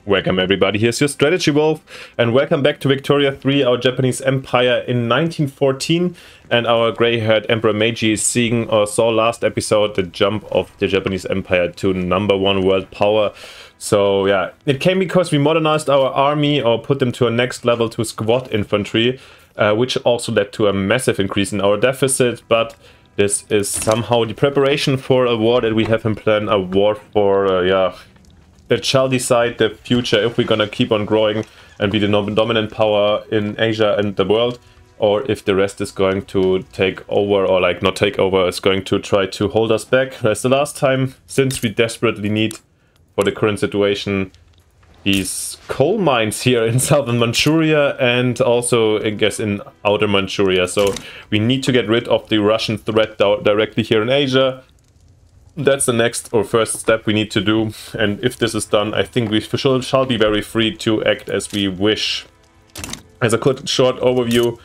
Welcome everybody, here's your Strategy Wolf, and welcome back to Victoria 3, our Japanese empire in 1914, and our grey-haired Emperor Meiji seeing or saw last episode the jump of the Japanese empire to #1 world power. So yeah, it came because we modernized our army or put them to a next level to squad infantry, which also led to a massive increase in our deficit, but this is somehow the preparation for a war that we have in plan, a war for, that shall decide the future if we're gonna keep on growing and be the dominant power in Asia and the world, or if the rest is going to take over, or like not take over, is going to try to hold us back. As the last time, since we desperately need for the current situation these coal mines here in southern Manchuria and also I guess in outer Manchuria. So we need to get rid of the Russian threat directly here in Asia. That's the next or first step we need to do, and if this is done, I think we shall be very free to act as we wish. As a short overview,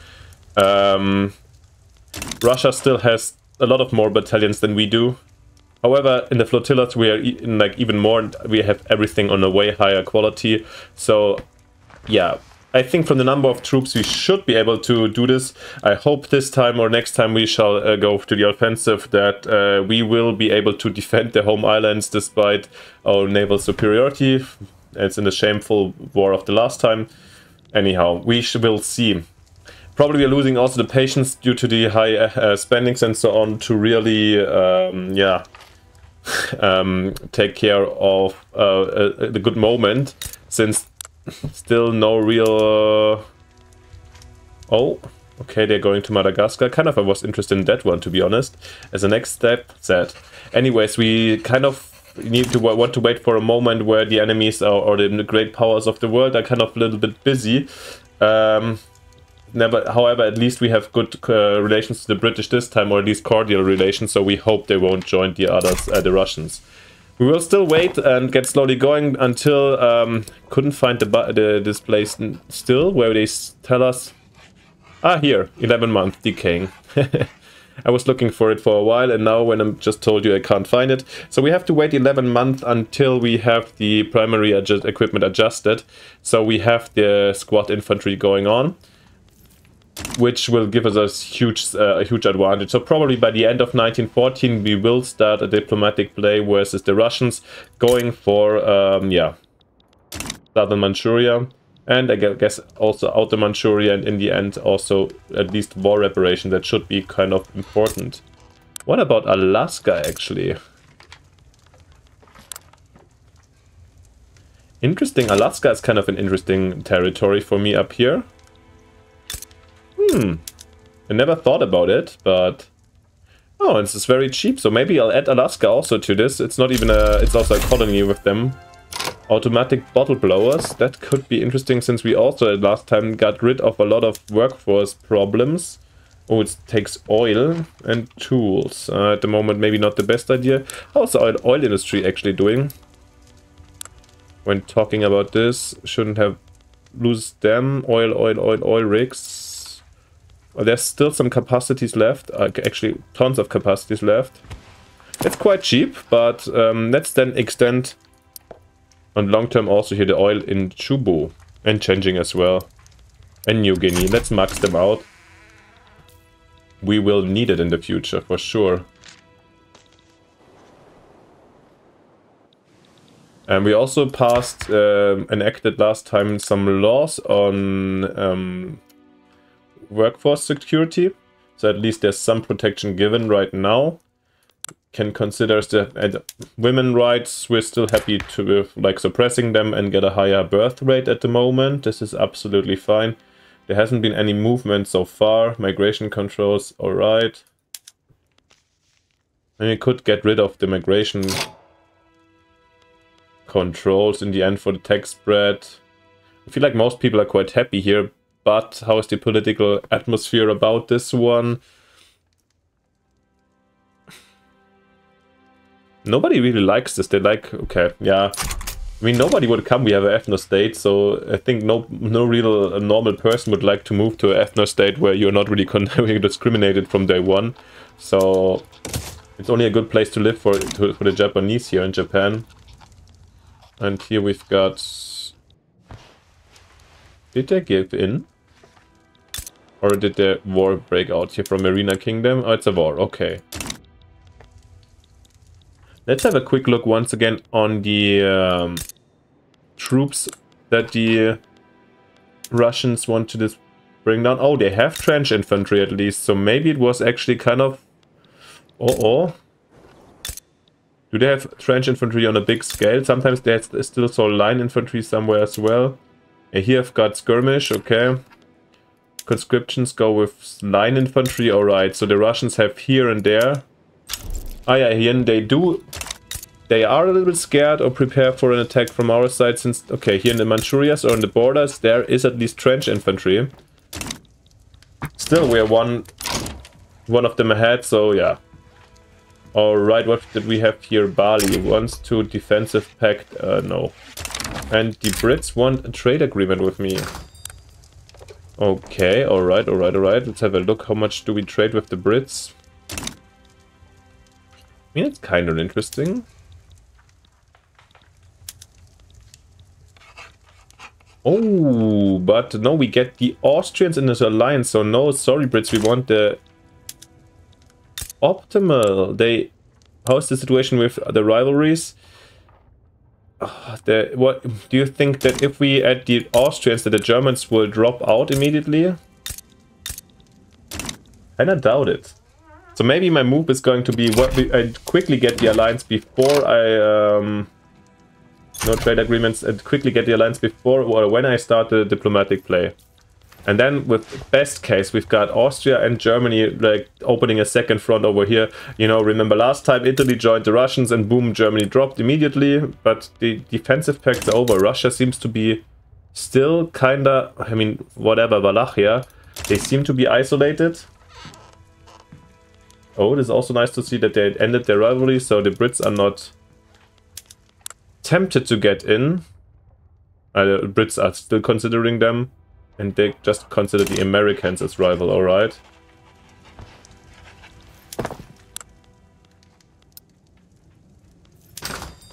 Russia still has a lot of more battalions than we do. However, in the flotillas we are even more. We have everything on a way higher quality. So yeah, I think from the number of troops we should be able to do this. I hope this time or next time we shall go to the offensive that we will be able to defend the home islands despite our naval superiority. It's in the shameful war of the last time. Anyhow, we will see. Probably we're losing also the patience due to the high spendings and so on to really, take care of the good moment, since still no real... Oh, okay, they're going to Madagascar. Kind of I was interested in that one, to be honest. As a next step, sad. Anyways, we kind of need to want to wait for a moment where the enemies or the great powers of the world are kind of a little bit busy. However, at least we have good relations to the British this time, or at least cordial relations, so we hope they won't join the others, the Russians. We will still wait and get slowly going until couldn't find this place still where they tell us. Ah, here, 11-month decaying. I was looking for it for a while, and now when I'm just told you I can't find it. So we have to wait 11 months until we have the primary equipment adjusted. So we have the squad infantry going on, which will give us a huge advantage. So probably by the end of 1914 we will start a diplomatic play versus the Russians, going for southern Manchuria, and I guess also outer Manchuria, and in the end also at least war reparation. That should be kind of important. What about Alaska, actually? Interesting. Alaska is kind of an interesting territory for me up here. I never thought about it, but... Oh, this is very cheap, so maybe I'll add Alaska also to this. It's not even a... It's also a colony with them. Automatic bottle blowers. That could be interesting, since we also last time got rid of a lot of workforce problems. Oh, it takes oil and tools. At the moment, maybe not the best idea. How's the oil industry actually doing? When talking about this, shouldn't have... Lose them. Oil rigs. There's still some capacities left, actually tons of capacities left. It's quite cheap, but let's then extend on long term also here the oil in Chubu and changing as well. And New Guinea, let's max them out. We will need it in the future for sure. And we also passed, enacted last time some laws on workforce security, so at least there's some protection given right now. Can consider the women rights. We're still happy to like suppressing them and get a higher birth rate at the moment. This is absolutely fine. There hasn't been any movement so far. Migration controls, all right. And we could get rid of the migration controls in the end for the tax spread. I feel like most people are quite happy here. But how is the political atmosphere about this one? Nobody really likes this. They like, okay, yeah. I mean, nobody would come. We have an ethno-state, so I think no real normal person would like to move to an ethno-state where you're not really discriminated from day one. So it's only a good place to live for the Japanese here in Japan. And here we've got Did they give in? Or did the war break out here from Marina Kingdom? Oh, it's a war, okay. Let's have a quick look once again on the troops that the Russians want to bring down. Oh, they have trench infantry at least, so maybe it was actually kind of... Oh. Do they have trench infantry on a big scale? Sometimes they still saw line infantry somewhere as well. Here I've got skirmish, okay. Conscriptions go with line infantry, alright. So the Russians have here and there. Ah yeah, here they do... They are a little bit scared or prepare for an attack from our side since... Okay, here in the Manchurias or in the borders, there is at least trench infantry. Still, we're one of them ahead, so yeah. Alright, what did we have here? Bali wants to defensive pact, no. And the Brits want a trade agreement with me. Okay, alright. Let's have a look. How much do we trade with the Brits? I mean, it's kind of interesting. Oh, but no, we get the Austrians in this alliance, so no, sorry Brits, we want the optimal. How's the situation with the rivalries? What do you think that if we add the Austrians, that the Germans will drop out immediately? And I doubt it. So maybe my move is going to be I quickly get the alliance before I no trade agreements, and quickly get the alliance before or when I start the diplomatic play. And then with best case, we've got Austria and Germany like opening a second front over here. You know, remember last time Italy joined the Russians and boom, Germany dropped immediately. But the defensive pacts are over. Russia seems to be still kinda, I mean, whatever, Wallachia. They seem to be isolated. Oh, it is also nice to see that they ended their rivalry, so the Brits are not tempted to get in. The Brits are still considering them. And they just consider the Americans as rival, alright.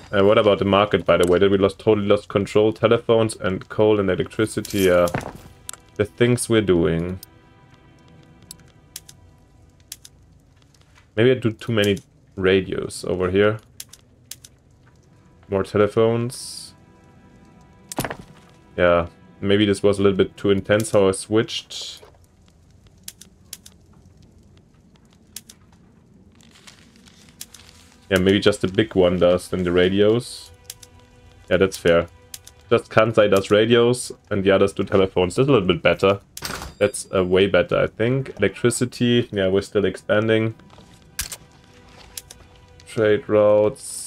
What about the market, by the way? Did we totally lost control? Telephones and coal and electricity, the things we're doing. Maybe I do too many radios over here. More telephones. Yeah. Maybe this was a little bit too intense how I switched. Yeah, maybe just the big one does than the radios. Yeah, that's fair. Just Kansai does radios and the others do telephones. That's a little bit better. That's way better, I think. Electricity, yeah, we're still expanding. Trade routes.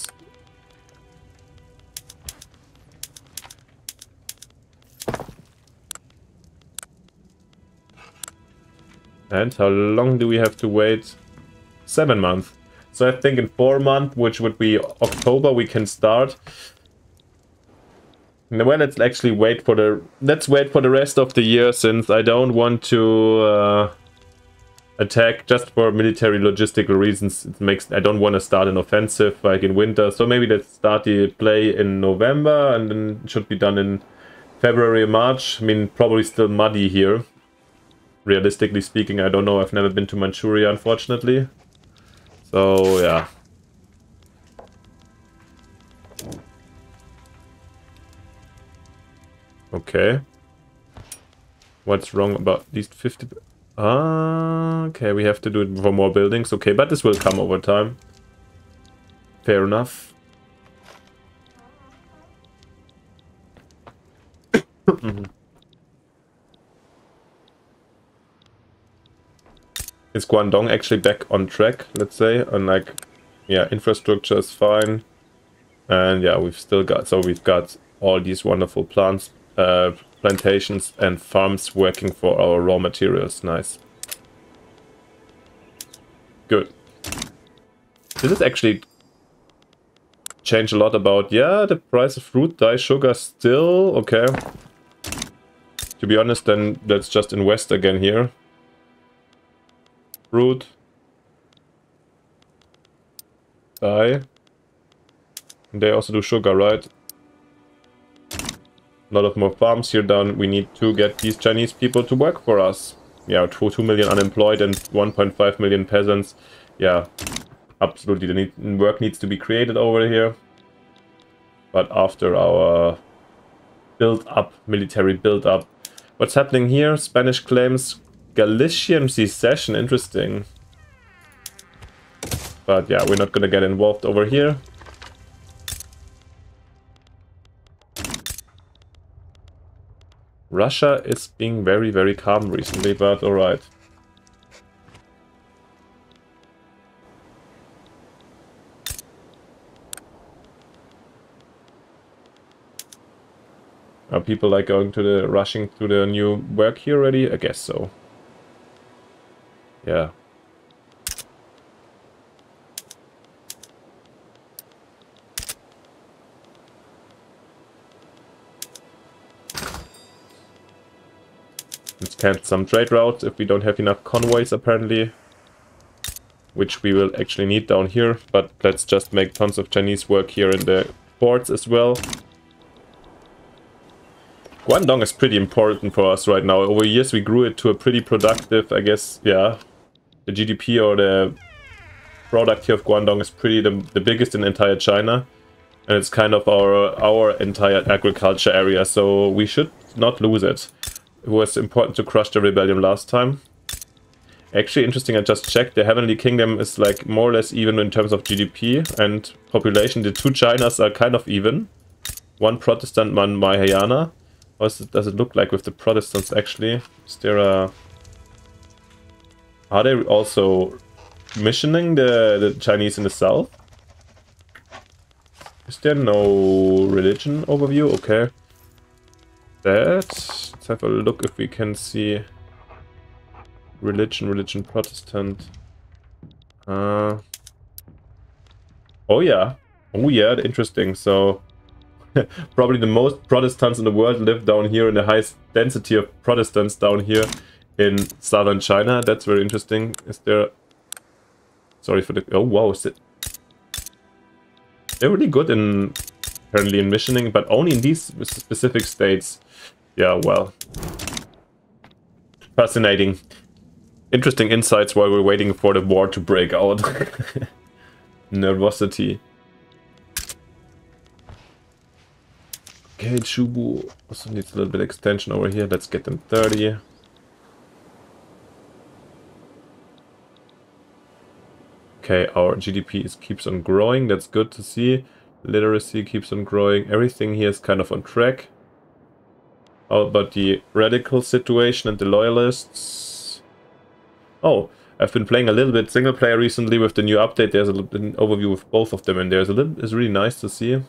And how long do we have to wait? 7 months. So I think in 4 months, which would be October, we can start. Well, let's actually wait for the rest of the year, since I don't want to attack just for military logistical reasons. I don't want to start an offensive like in winter. So maybe let's start the play in November and then it should be done in February or March. I mean, probably still muddy here. Realistically speaking, I don't know. I've never been to Manchuria, unfortunately. So, yeah. Okay. What's wrong about these 50... okay, we have to do it for more buildings. Okay, but this will come over time. Fair enough. Is Guangdong actually back on track, let's say? And like, yeah, infrastructure is fine. And yeah, we've got all these wonderful plantations and farms working for our raw materials. Nice. Good. Did it actually change a lot about, yeah, the price of fruit, dye, sugar still? Okay. To be honest, then let's just invest again here. Fruit, dye, and they also do sugar, right? A lot of more farms here down. We need to get these Chinese people to work for us. Yeah, 2 million unemployed and 1.5 million peasants. Yeah, absolutely. Work needs to be created over here. But after our build-up, military build-up. What's happening here? Spanish claims Galician secession. Interesting. But yeah, we're not gonna get involved over here. Russia is being very, very calm recently, but alright. Are people like going to the rushing to the new work here already? I guess so. Yeah. Let's cancel some trade routes if we don't have enough convoys apparently. Which we will actually need down here. But let's just make tons of Chinese work here in the ports as well. Guangdong is pretty important for us right now. Over years we grew it to a pretty productive, I guess, yeah. The GDP or the product here of Guangdong is pretty the biggest in entire China. And it's kind of our entire agriculture area, so we should not lose it. It was important to crush the rebellion last time. Actually, interesting, I just checked, the Heavenly Kingdom is like more or less even in terms of GDP and population. The two Chinas are kind of even. One Protestant, one Mahayana. How does it look like with the Protestants actually? Is there a... Are they also missioning the Chinese in the south? Is there no religion overview? Okay. Let's have a look if we can see religion, Protestant. Oh yeah. Oh yeah, interesting. So probably the most Protestants in the world live down here in the highest density of Protestants down here in southern China. That's very interesting. Is there... Sorry for the... Oh wow, is it... They're really good in... Apparently in missioning, but only in these specific states. Yeah, well. Fascinating. Interesting insights while we're waiting for the war to break out. Nervosity. Okay, Chubu also needs a little bit of extension over here. Let's get them 30. Okay, our GDP keeps on growing. That's good to see. Literacy keeps on growing. Everything here is kind of on track. How about the radical situation and the loyalists? Oh, I've been playing a little bit single player recently with the new update. There's an overview of both of them, and there's a little. It's really nice to see.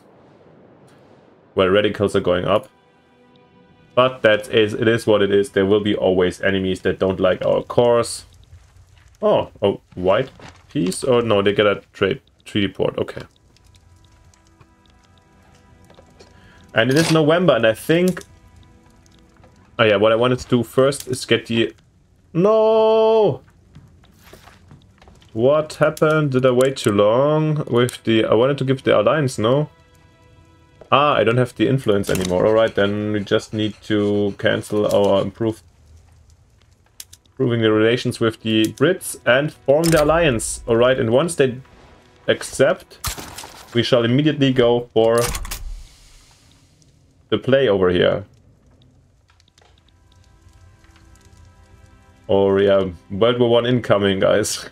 Well, radicals are going up, but it is what it is. There will be always enemies that don't like our cores. Oh, white piece? Or no, they get a treaty port. Okay. And it is November, and I think... Oh yeah, what I wanted to do first is get the... No! What happened? Did I wait too long with the... I wanted to give the alliance, no? Ah, I don't have the influence anymore. Alright, then we just need to cancel our improving the relations with the Brits and form the alliance. Alright, and once they accept, we shall immediately go for the play over here. Or yeah, World War I incoming, guys.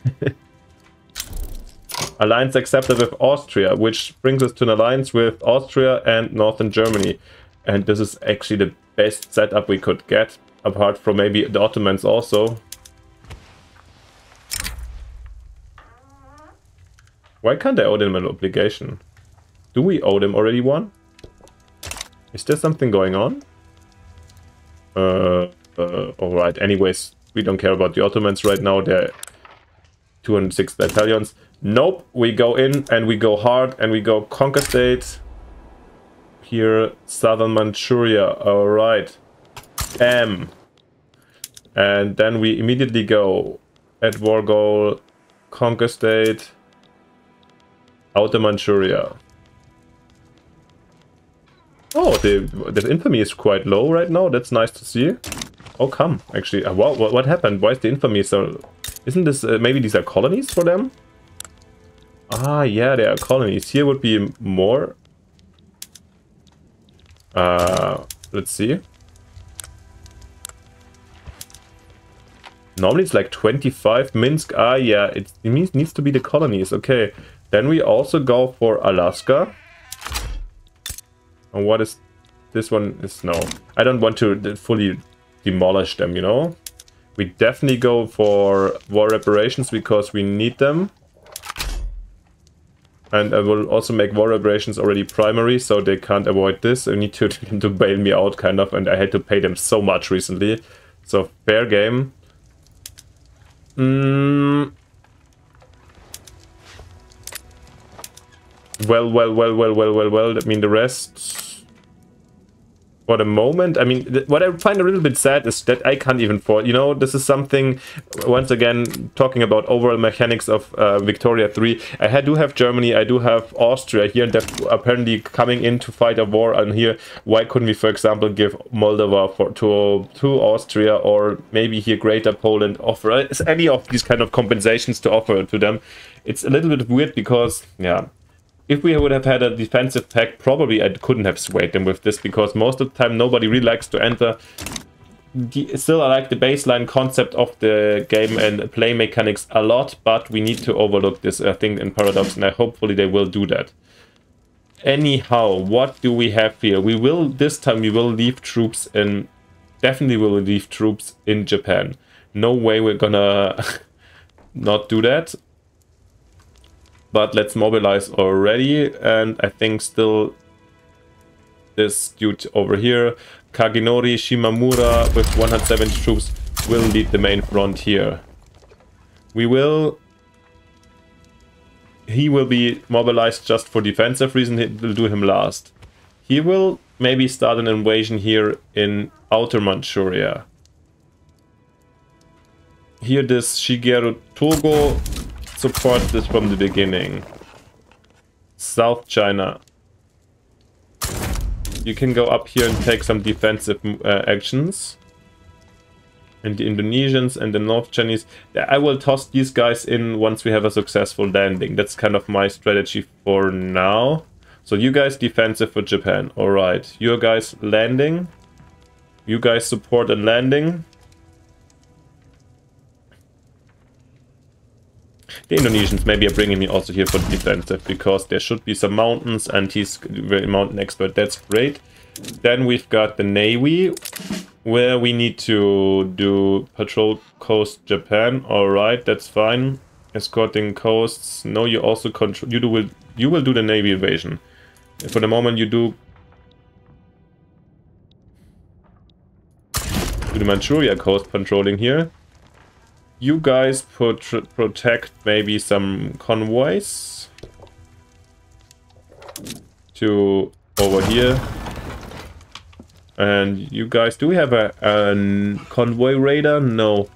Alliance accepted with Austria, which brings us to an alliance with Austria and Northern Germany. And this is actually the best setup we could get, apart from maybe the Ottomans also. Why can't I owe them an obligation? Do we owe them already one? Is there something going on? Alright, anyways, we don't care about the Ottomans right now. They're 206 battalions. Nope, we go in and we go hard and we go conquer state. Here, southern Manchuria. Alright. And then we immediately go at war goal, conquer state, outer Manchuria. Oh, the infamy is quite low right now. That's nice to see. Oh, come. Actually, wow, what happened? Why is the infamy so... Isn't this... maybe these are colonies for them? Ah, yeah, they are colonies. Here would be more. Let's see. Normally it's like 25. Minsk, ah, yeah, it needs to be the colonies. Okay, then we also go for Alaska. And what is... This one is... No, I don't want to fully demolish them, you know? We definitely go for war reparations because we need them. And I will also make war reparations already primary, so they can't avoid this. I need to bail me out, kind of, and I had to pay them so much recently. So, fair game. Well. I mean, the rest... For the moment, I mean, what I find a little bit sad is that I can't even afford, you know, this is something, once again, talking about overall mechanics of Victoria 3. I do have Germany, I do have Austria here, and they're apparently coming in to fight a war on here. Why couldn't we, for example, give Moldova to Austria, or maybe here Greater Poland, offer any of these kind of compensations to offer to them? It's a little bit weird because, yeah, if we would have had a defensive pact, probably I couldn't have swayed them with this, because most of the time nobody really likes to enter. Still, I like the baseline concept of the game and play mechanics a lot, but we need to overlook this thing in Paradox, and hopefully they will do that. Anyhow, what do we have here? We will, this time we will leave troops in, definitely will leave troops in Japan. No way we're gonna not do that. But let's mobilize already, and I think still this dude over here, Kaginori Shimamura, with 170 troops, will lead the main front here. He will be mobilized just for defensive reason. We'll do him last. He will maybe start an invasion here in Outer Manchuria. Here this Shigeru Togo support this from the beginning. South China. You can go up here and take some defensive actions. And the Indonesians and the North Chinese. I will toss these guys in once we have a successful landing. That's kind of my strategy for now. So you guys defensive for Japan. Alright. You guys landing. You guys support and landing. The Indonesians maybe are bringing me also here for the defensive, because there should be some mountains and he's very mountain expert. That's great. Then we've got the Navy, where we need to do patrol coast Japan. Alright, that's fine. Escorting coasts. No, you also control. You will do the Navy invasion. For the moment you do the Manchuria coast patrolling here. You guys protect maybe some convoys to over here. And you guys, do we have a convoy radar? No.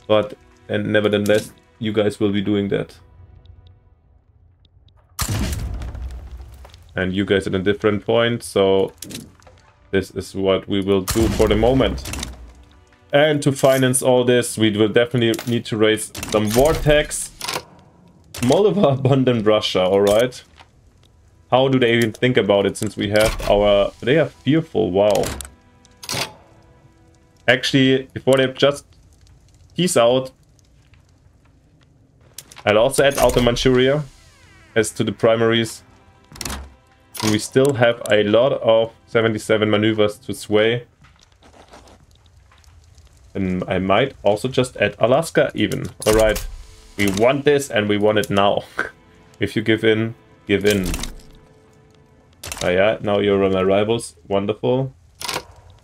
But, and nevertheless, you guys will be doing that. And you guys at a different point, so this is what we will do for the moment. And to finance all this, we will definitely need to raise some war tax. Moldova abandoned Russia, alright. How do they even think about it, since we have our... They are fearful, wow. Actually, before they just peace out, I'll also add Outer Manchuria as to the primaries. And we still have a lot of 77 maneuvers to sway. And I might also just add Alaska even. Alright, we want this and we want it now. If you give in, give in. Oh yeah, now you're my rivals. Wonderful.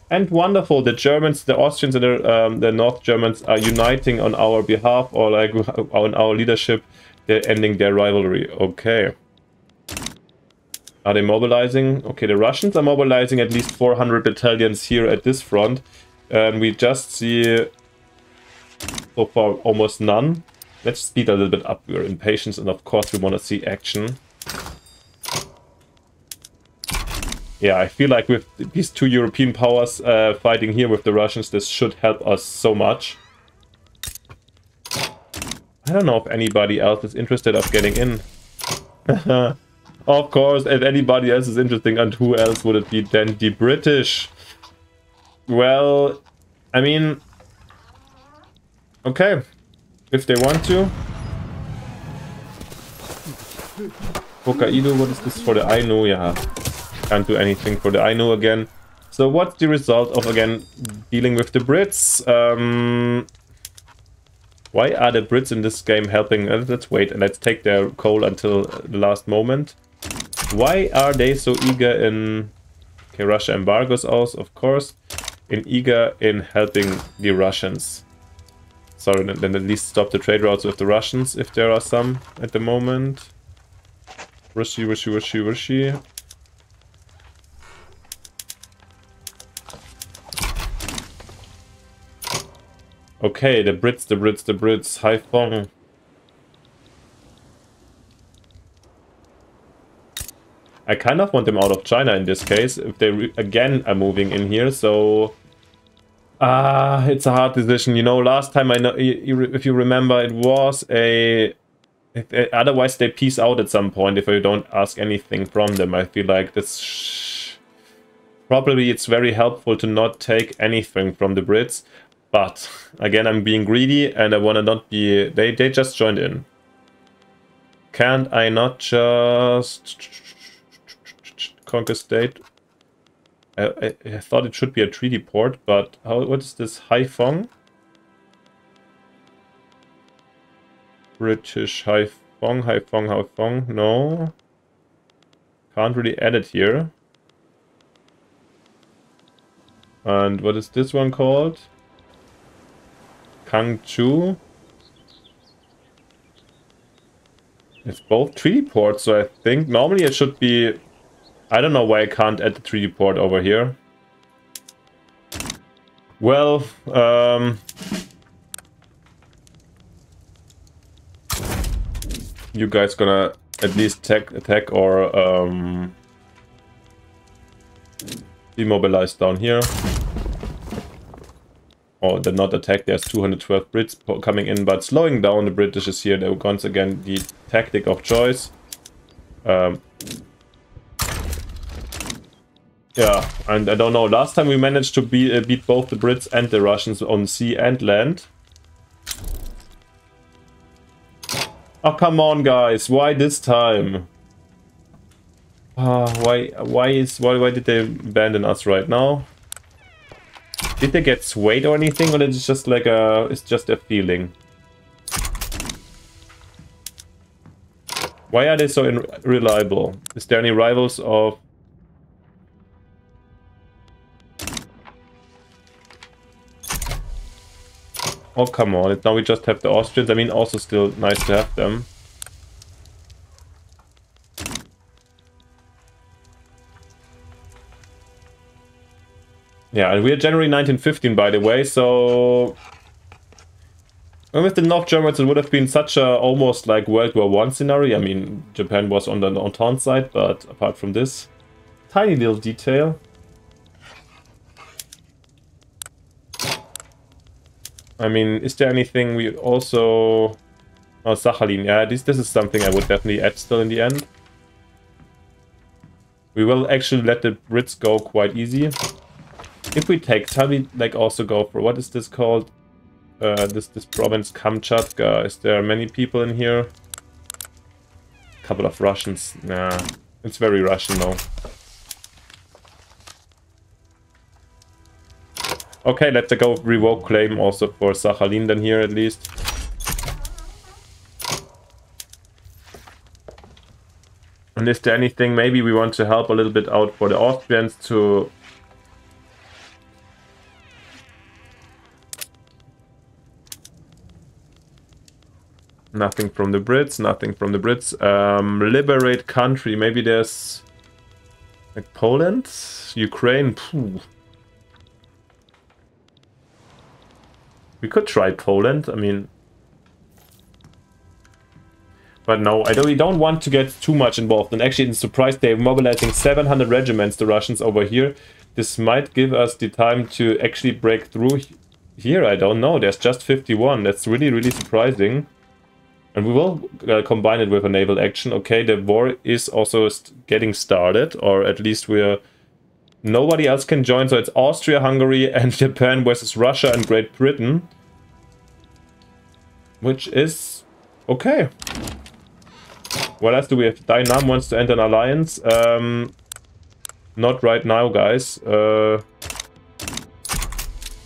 And wonderful, the Germans, the Austrians and the North Germans are uniting on our behalf, or like on our leadership. They're ending their rivalry. Okay. Are they mobilizing? Okay, the Russians are mobilizing at least 400 battalions here at this front. And we just see so far almost none. Let's speed a little bit up. We're impatient and of course we want to see action. Yeah, I feel like with these two European powers fighting here with the Russians, this should help us so much. I don't know if anybody else is interested of getting in. Of course, if anybody else is interested, and who else would it be than the British? Well, I mean, okay, if they want to. Hokkaido, what is this for the Ainu? Yeah, can't do anything for the Ainu again. So what's the result of, again, dealing with the Brits? Why are the Brits in this game helping? Let's wait and let's take their coal until the last moment. Why are they so eager in... Okay, Russia embargoes us, of course. Eager in helping the Russians. Sorry, then at least stop the trade routes with the Russians, if there are some at the moment. Rishi. Okay, the Brits. Haiphong. I kind of want them out of China in this case, if they again are moving in here, so... it's a hard decision. You know, last time, I know, if you remember, it was a... Otherwise they peace out at some point if I don't ask anything from them. I feel like that's... Probably it's very helpful to not take anything from the Brits. But, again, I'm being greedy and I want to not be... They just joined in. Can't I not just... Conquer state? I thought it should be a treaty port, but what is this? Haiphong? British Haiphong. No. Can't really add it here. And what is this one called? Kangchu. It's both treaty ports, so I think normally it should be... I don't know why I can't add the treaty port over here. Well, you guys gonna at least attack or demobilize down here. Oh, they're not attacked. There's 212 Brits coming in, but slowing down the British is here. They're once again the tactic of choice. Yeah, and I don't know, last time we managed to beat both the Brits and the Russians on sea and land. Oh, come on, guys, why this time? Why did they abandon us right now? Did they get swayed or anything, or is it just like it's just a feeling? Why are they so unreliable? Is there any rivals of... Oh, come on. Now we just have the Austrians. I mean, also still nice to have them. Yeah, and we are January 1915, by the way, so... With the North Germans, it would have been such a almost like World War I scenario. I mean, Japan was on the Entente side, but apart from this, tiny little detail. I mean, is there anything we also... Oh, Sakhalin, yeah, this is something I would definitely add still in the end. We will actually let the Brits go quite easy. If we take, shall we like also go for, what is this called? This province, Kamchatka. Is there many people in here? A couple of Russians. Nah, it's very Russian though. Okay, let's go revoke claim also for Sakhalin then here at least. And is there anything, maybe we want to help a little bit out for the Austrians to... Nothing from the Brits, nothing from the Brits. Liberate country, maybe there's... Like Poland? Ukraine? Phew. We could try Poland, I mean... But no, we don't want to get too much involved. And actually, I'm surprised they're mobilizing 700 regiments, the Russians, over here. This might give us the time to actually break through here. I don't know. There's just 51. That's really, really surprising. And we will combine it with a naval action. Okay, the war is also getting started. Or at least nobody else can join. So it's Austria-Hungary and Japan versus Russia and Great Britain. Which is okay. What else do we have? Dynam wants to enter an alliance. Not right now, guys. Oh,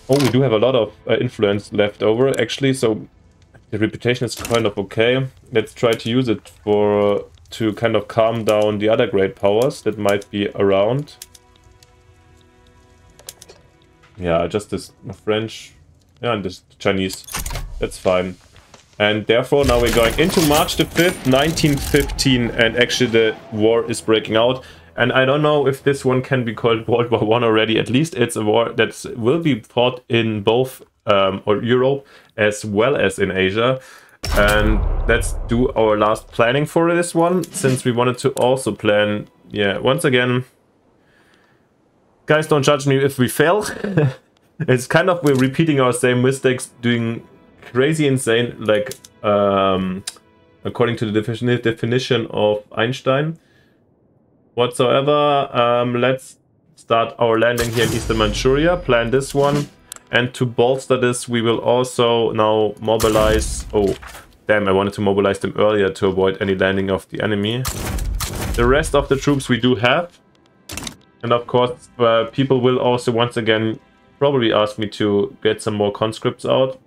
we do have a lot of influence left over, actually, so the reputation is kind of okay. Let's try to use it to kind of calm down the other great powers that might be around. Yeah, just this French, yeah, and this Chinese. That's fine. And therefore, now we're going into March the 5th, 1915, and actually the war is breaking out. And I don't know if this one can be called World War I already. At least it's a war that will be fought in both or Europe as well as in Asia. And let's do our last planning for this one, since we wanted to also plan, yeah, once again, guys, don't judge me if we fail. It's kind of, we're repeating our same mistakes, doing crazy insane, like according to the definition of Einstein whatsoever. Let's start our landing here in Eastern Manchuria, plan this one, and to bolster this we will also now mobilize, oh damn, I wanted to mobilize them earlier to avoid any landing of the enemy. The rest of the troops we do have, and of course people will also once again probably ask me to get some more conscripts out.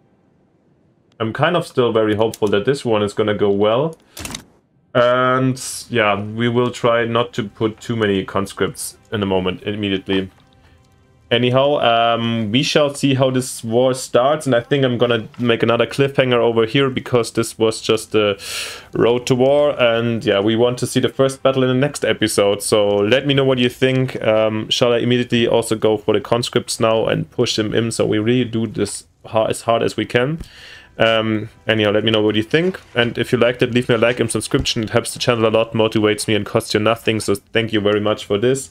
I'm kind of still very hopeful that this one is gonna go well. And yeah, we will try not to put too many conscripts in the moment immediately. Anyhow, we shall see how this war starts, and I think I'm gonna make another cliffhanger over here because this was just the road to war, and yeah, we want to see the first battle in the next episode. So let me know what you think. Shall I immediately also go for the conscripts now and push them in so we really do this as hard as we can? Anyhow, let me know what you think, and if you liked it, leave me a like and subscription. It helps the channel a lot, motivates me, and costs you nothing, so thank you very much for this.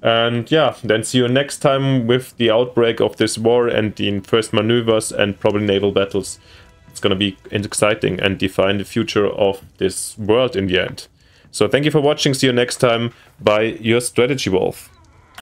And yeah, then see you next time with the outbreak of this war and the first maneuvers and probably naval battles. It's gonna be exciting and define the future of this world in the end. So thank you for watching, see you next time. Bye, your Strategy Wolf.